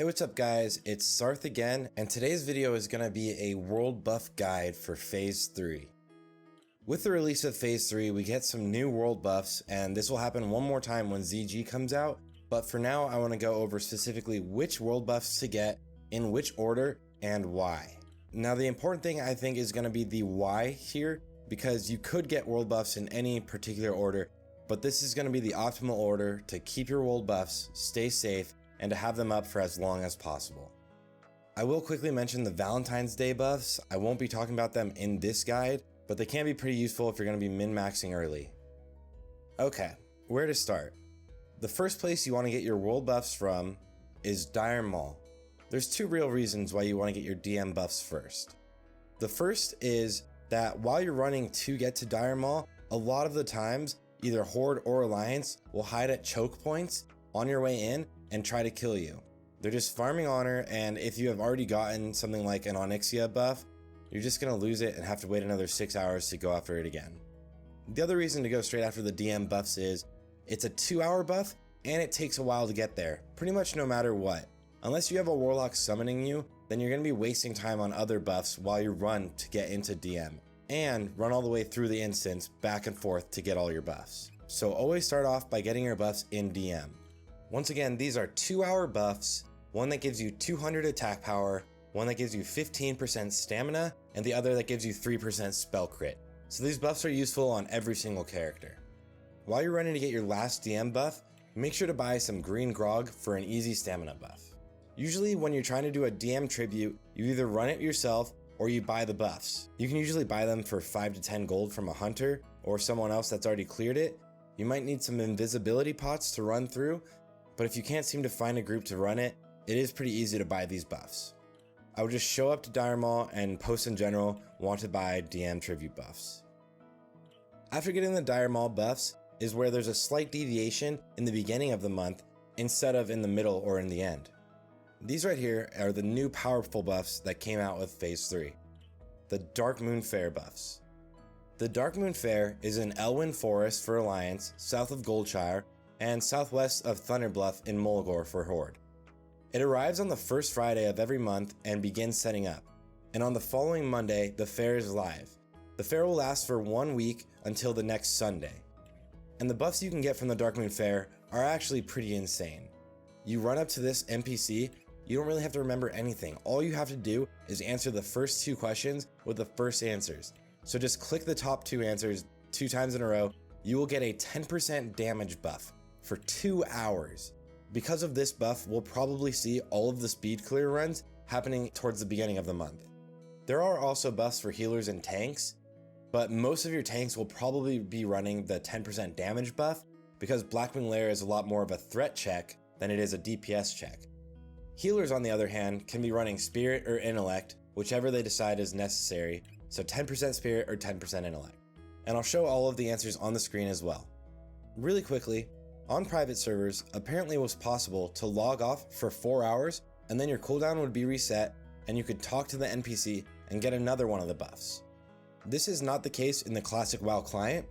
Hey, what's up guys, it's Sarthe again, and today's video is going to be a world buff guide for Phase 3. With the release of Phase 3, we get some new world buffs, and this will happen one more time when ZG comes out, but for now I want to go over specifically which world buffs to get, in which order, and why. Now the important thing I think is going to be the why here, because you could get world buffs in any particular order, but this is going to be the optimal order to keep your world buffs, stay safe, and to have them up for as long as possible. I will quickly mention the Valentine's Day buffs. I won't be talking about them in this guide, but they can be pretty useful if you're going to be min-maxing early. Okay, where to start? The first place you want to get your world buffs from is Maul. There's two real reasons why you want to get your DM buffs first. The first is that while you're running to get to Maul, a lot of the times, either Horde or Alliance will hide at choke points on your way in and try to kill you. They're just farming honor, and if you have already gotten something like an Onyxia buff, you're just going to lose it and have to wait another 6 hours to go after it again. The other reason to go straight after the DM buffs is, it's a 2-hour buff, and it takes a while to get there, pretty much no matter what. Unless you have a Warlock summoning you, then you're going to be wasting time on other buffs while you run to get into DM, and run all the way through the instance back and forth to get all your buffs. So always start off by getting your buffs in DM. Once again, these are 2-hour buffs, one that gives you 200 attack power, one that gives you 15% stamina, and the other that gives you 3% spell crit. So these buffs are useful on every single character. While you're running to get your last DM buff, make sure to buy some green grog for an easy stamina buff. Usually when you're trying to do a DM tribute, you either run it yourself or you buy the buffs. You can usually buy them for 5 to 10 gold from a hunter or someone else that's already cleared it. You might need some invisibility pots to run through, but if you can't seem to find a group to run it, it is pretty easy to buy these buffs. I would just show up to Maul and post in general, want to buy DM tribute buffs. After getting the Maul buffs is where there's a slight deviation in the beginning of the month instead of in the middle or in the end. These right here are the new powerful buffs that came out with Phase 3. The Darkmoon Faire buffs. The Darkmoon Faire is in Elwyn Forest for Alliance, south of Goldshire, and southwest of Thunderbluff in Mulgore for Horde. It arrives on the first Friday of every month and begins setting up, and on the following Monday, the fair is live. The fair will last for 1 week until the next Sunday. And the buffs you can get from the Darkmoon Faire are actually pretty insane. You run up to this NPC, you don't really have to remember anything. All you have to do is answer the first 2 questions with the first answers. So just click the top 2 answers 2 times in a row, you will get a 10% damage buff for 2 hours. Because of this buff, we'll probably see all of the speed clear runs happening towards the beginning of the month. There are also buffs for healers and tanks, but most of your tanks will probably be running the 10% damage buff because Blackwing Lair is a lot more of a threat check than it is a DPS check. Healers, on the other hand, can be running Spirit or Intellect, whichever they decide is necessary, so 10% Spirit or 10% Intellect. And I'll show all of the answers on the screen as well. Really quickly, on private servers, apparently it was possible to log off for 4 hours, and then your cooldown would be reset, and you could talk to the NPC and get another one of the buffs. This is not the case in the classic WoW client.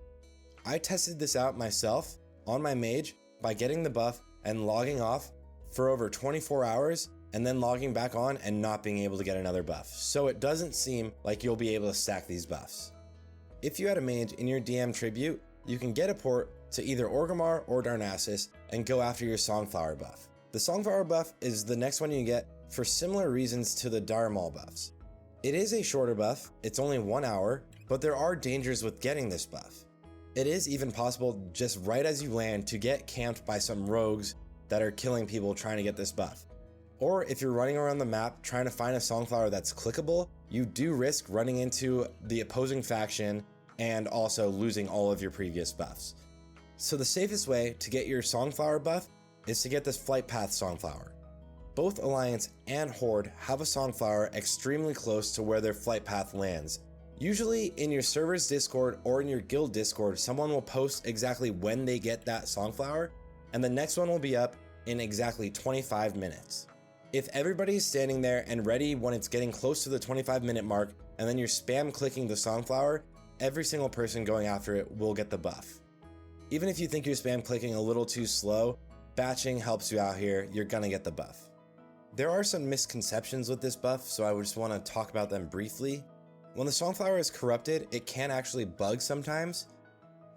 I tested this out myself on my mage by getting the buff and logging off for over 24 hours, and then logging back on and not being able to get another buff. So it doesn't seem like you'll be able to stack these buffs. If you had a mage in your DM tribute, you can get a port to either Orgrimmar or Darnassus and go after your Songflower buff. The Songflower buff is the next one you get for similar reasons to the Maul buffs. It is a shorter buff, it's only 1 hour, but there are dangers with getting this buff. It is even possible just right as you land to get camped by some rogues that are killing people trying to get this buff. Or if you're running around the map trying to find a Songflower that's clickable, you do risk running into the opposing faction and also losing all of your previous buffs. So the safest way to get your Songflower buff is to get this Flight Path Songflower. Both Alliance and Horde have a Songflower extremely close to where their Flight Path lands. Usually in your server's Discord or in your guild Discord, someone will post exactly when they get that Songflower, and the next one will be up in exactly 25 minutes. If everybody's standing there and ready when it's getting close to the 25-minute mark, and then you're spam clicking the Songflower, every single person going after it will get the buff. Even if you think you're spam clicking a little too slow, batching helps you out here, you're gonna get the buff. There are some misconceptions with this buff, so I just want to talk about them briefly. When the Songflower is corrupted, it can actually bug sometimes.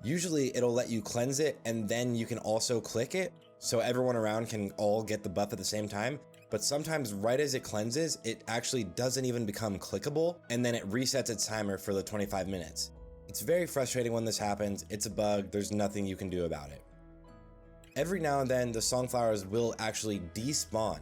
Usually it'll let you cleanse it and then you can also click it, so everyone around can all get the buff at the same time. But sometimes right as it cleanses, it actually doesn't even become clickable, and then it resets its timer for the 25 minutes. It's very frustrating when this happens. It's a bug, there's nothing you can do about it. Every now and then, the Songflowers will actually despawn.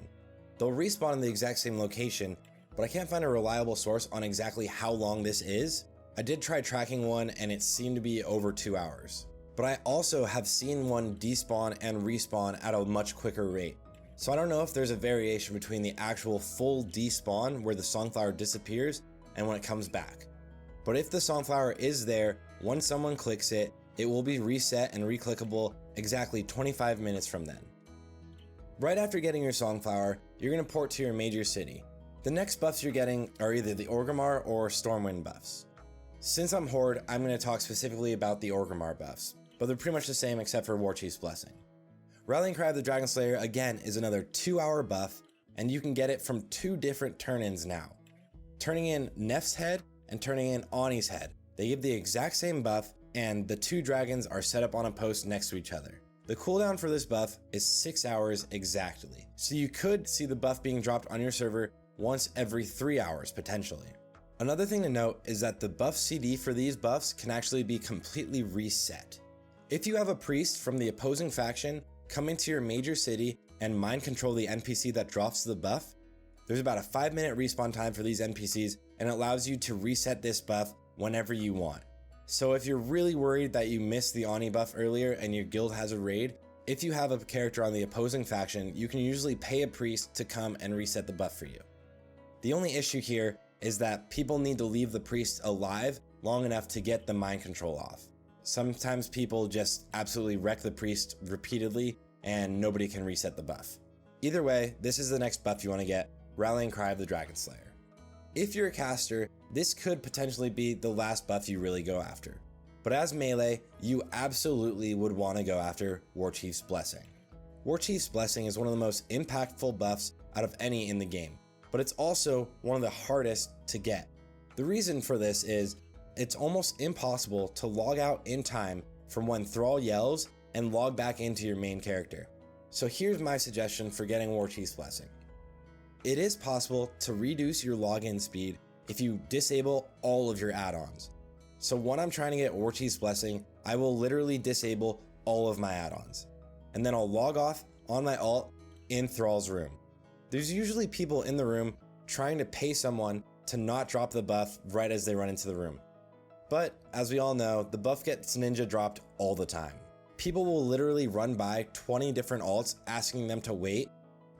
They'll respawn in the exact same location, but I can't find a reliable source on exactly how long this is. I did try tracking one and it seemed to be over 2 hours. But I also have seen one despawn and respawn at a much quicker rate. So I don't know if there's a variation between the actual full despawn where the Songflower disappears and when it comes back. But if the Songflower is there, once someone clicks it, it will be reset and reclickable exactly 25 minutes from then. Right after getting your Songflower, you're going to port to your major city. The next buffs you're getting are either the Orgrimmar or Stormwind buffs. Since I'm Horde, I'm going to talk specifically about the Orgrimmar buffs, but they're pretty much the same except for Warchief's Blessing. Rallying Cry of the Dragon Slayer again is another 2-hour buff, and you can get it from 2 different turn-ins now. Turning in Neff's head and turning in Ani's head. They give the exact same buff, and the 2 dragons are set up on a post next to each other. The cooldown for this buff is 6 hours exactly, so you could see the buff being dropped on your server once every 3 hours potentially. Another thing to note is that the buff CD for these buffs can actually be completely reset. If you have a priest from the opposing faction come into your major city and mind control the NPC that drops the buff, there's about a 5-minute respawn time for these NPCs, and it allows you to reset this buff whenever you want. So if you're really worried that you missed the Ani buff earlier and your guild has a raid, if you have a character on the opposing faction, you can usually pay a priest to come and reset the buff for you. The only issue here is that people need to leave the priest alive long enough to get the mind control off. Sometimes people just absolutely wreck the priest repeatedly and nobody can reset the buff. Either way, this is the next buff you want to get, Rallying Cry of the Dragon Slayer. If you're a caster, this could potentially be the last buff you really go after. But as melee, you absolutely would want to go after Warchief's Blessing. Warchief's Blessing is one of the most impactful buffs out of any in the game, but it's also one of the hardest to get. The reason for this is it's almost impossible to log out in time from when Thrall yells and log back into your main character. So here's my suggestion for getting Warchief's Blessing. It is possible to reduce your login speed if you disable all of your add-ons. So when I'm trying to get Warchief's Blessing, I will literally disable all of my add-ons. And then I'll log off on my alt in Thrall's room. There's usually people in the room trying to pay someone to not drop the buff right as they run into the room. But as we all know, the buff gets ninja dropped all the time. People will literally run by 20 different alts asking them to wait,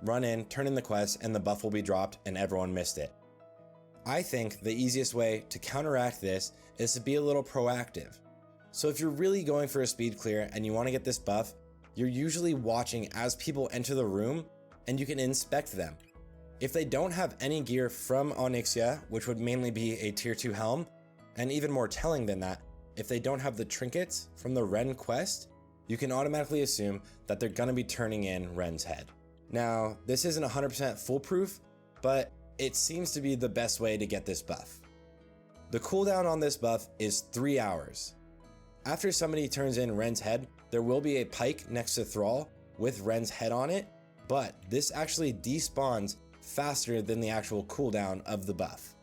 run in, turn in the quest, and the buff will be dropped and everyone missed it. I think the easiest way to counteract this is to be a little proactive. So if you're really going for a speed clear and you want to get this buff, you're usually watching as people enter the room and you can inspect them. If they don't have any gear from Onyxia, which would mainly be a tier 2 helm, and even more telling than that, if they don't have the trinkets from the Ren quest, you can automatically assume that they're going to be turning in Ren's head. Now, this isn't 100% foolproof, but it seems to be the best way to get this buff. The cooldown on this buff is 3 hours. After somebody turns in Ren's head, there will be a pike next to Thrall with Ren's head on it, but this actually despawns faster than the actual cooldown of the buff.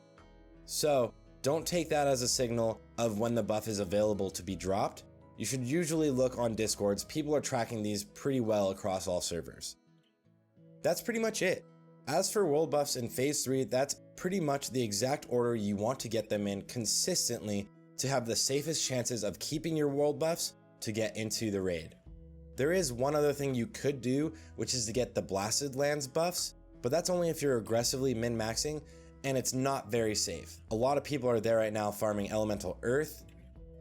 So don't take that as a signal of when the buff is available to be dropped. You should usually look on Discords. People are tracking these pretty well across all servers. That's pretty much it. As for world buffs in Phase 3, that's pretty much the exact order you want to get them in consistently to have the safest chances of keeping your world buffs to get into the raid. There is one other thing you could do, which is to get the Blasted Lands buffs, but that's only if you're aggressively min-maxing, and it's not very safe. A lot of people are there right now farming Elemental Earth,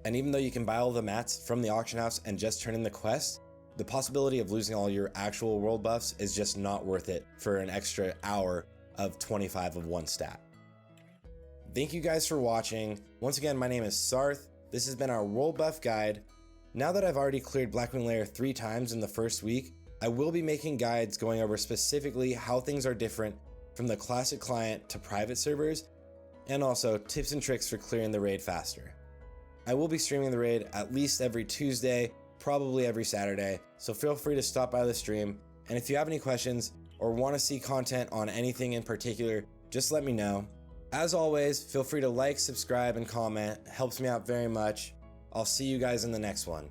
and even though you can buy all the mats from the auction house and just turn in the quest, the possibility of losing all your actual world buffs is just not worth it for an extra hour of 25 of one stat. Thank you guys for watching. Once again, my name is Sarthe. This has been our world buff guide. Now that I've already cleared Blackmoon Lair 3 times in the first week, I will be making guides going over specifically how things are different from the classic client to private servers, and also tips and tricks for clearing the raid faster. I will be streaming the raid at least every Tuesday, probably every Saturday, so feel free to stop by the stream, and if you have any questions or want to see content on anything in particular, just let me know. As always, feel free to like, subscribe, and comment. It helps me out very much. I'll see you guys in the next one.